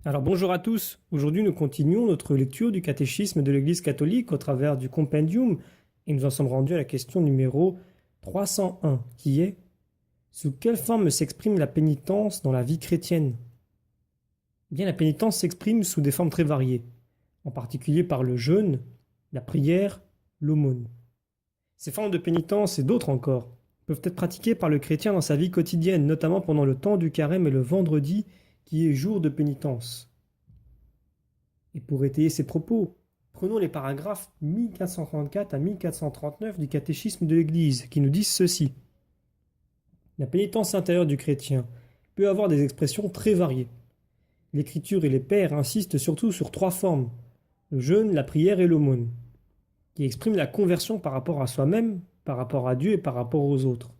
Alors bonjour à tous, aujourd'hui nous continuons notre lecture du catéchisme de l'Église catholique au travers du compendium et nous en sommes rendus à la question numéro 301 qui est: sous quelle forme s'exprime la pénitence dans la vie chrétienne? Eh bien, la pénitence s'exprime sous des formes très variées, en particulier par le jeûne, la prière, l'aumône. Ces formes de pénitence et d'autres encore peuvent être pratiquées par le chrétien dans sa vie quotidienne, notamment pendant le temps du carême et le vendredi qui est jour de pénitence. Et pour étayer ces propos, prenons les paragraphes 1434 à 1439 du catéchisme de l'Église qui nous disent ceci. La pénitence intérieure du chrétien peut avoir des expressions très variées. L'Écriture et les pères insistent surtout sur trois formes, le jeûne, la prière et l'aumône, qui expriment la conversion par rapport à soi-même, par rapport à Dieu et par rapport aux autres.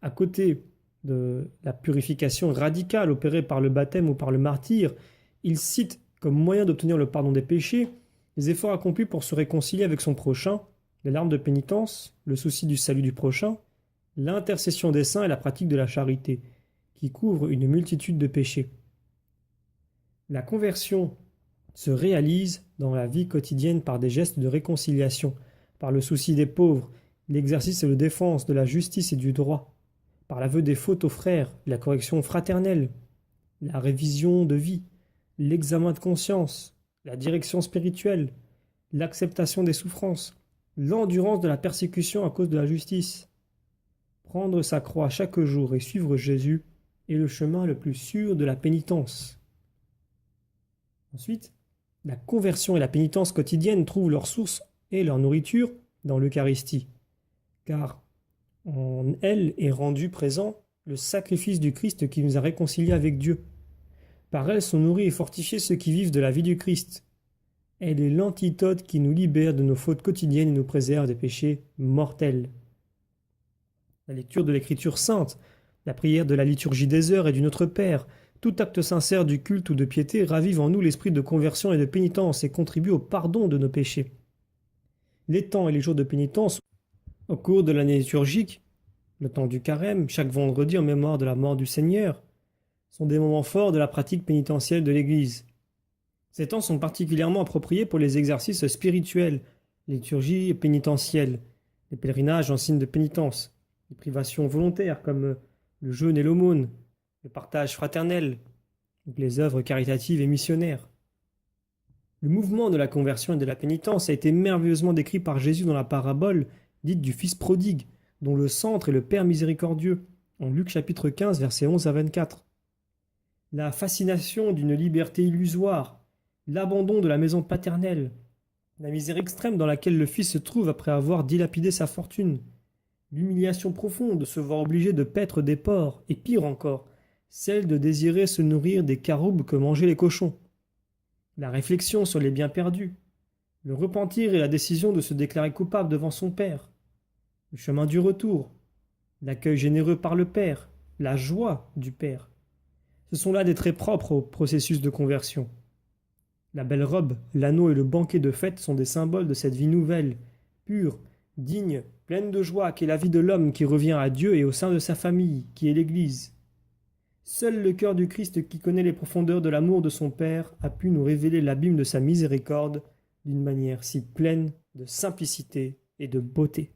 À côté de la purification radicale opérée par le baptême ou par le martyre, il cite comme moyen d'obtenir le pardon des péchés les efforts accomplis pour se réconcilier avec son prochain, les larmes de pénitence, le souci du salut du prochain, l'intercession des saints et la pratique de la charité, qui couvrent une multitude de péchés. La conversion se réalise dans la vie quotidienne par des gestes de réconciliation, par le souci des pauvres, l'exercice et la défense de la justice et du droit, par l'aveu des fautes aux frères, la correction fraternelle, la révision de vie, l'examen de conscience, la direction spirituelle, l'acceptation des souffrances, l'endurance de la persécution à cause de la justice. Prendre sa croix chaque jour et suivre Jésus est le chemin le plus sûr de la pénitence. Ensuite, la conversion et la pénitence quotidienne trouvent leur source et leur nourriture dans l'Eucharistie, car en elle est rendu présent le sacrifice du Christ qui nous a réconciliés avec Dieu. Par elle sont nourris et fortifiés ceux qui vivent de la vie du Christ. Elle est l'antidote qui nous libère de nos fautes quotidiennes et nous préserve des péchés mortels. La lecture de l'Écriture sainte, la prière de la liturgie des heures et du Notre Père, tout acte sincère du culte ou de piété ravive en nous l'esprit de conversion et de pénitence et contribue au pardon de nos péchés. Les temps et les jours de pénitence, au cours de l'année liturgique, le temps du carême, chaque vendredi en mémoire de la mort du Seigneur, sont des moments forts de la pratique pénitentielle de l'Église. Ces temps sont particulièrement appropriés pour les exercices spirituels, liturgie pénitentielle, les pèlerinages en signe de pénitence, les privations volontaires comme le jeûne et l'aumône, le partage fraternel, les œuvres caritatives et missionnaires. Le mouvement de la conversion et de la pénitence a été merveilleusement décrit par Jésus dans la parabole dite du Fils prodigue, dont le centre est le Père miséricordieux, en Luc chapitre 15, versets 11 à 24. La fascination d'une liberté illusoire, l'abandon de la maison paternelle, la misère extrême dans laquelle le fils se trouve après avoir dilapidé sa fortune, l'humiliation profonde de se voir obligé de paître des porcs, et pire encore, celle de désirer se nourrir des caroubes que mangeaient les cochons, la réflexion sur les biens perdus, le repentir et la décision de se déclarer coupable devant son père, le chemin du retour, l'accueil généreux par le Père, la joie du Père. Ce sont là des traits propres au processus de conversion. La belle robe, l'anneau et le banquet de fête sont des symboles de cette vie nouvelle, pure, digne, pleine de joie qu'est la vie de l'homme qui revient à Dieu et au sein de sa famille, qui est l'Église. Seul le cœur du Christ qui connaît les profondeurs de l'amour de son Père a pu nous révéler l'abîme de sa miséricorde d'une manière si pleine de simplicité et de beauté.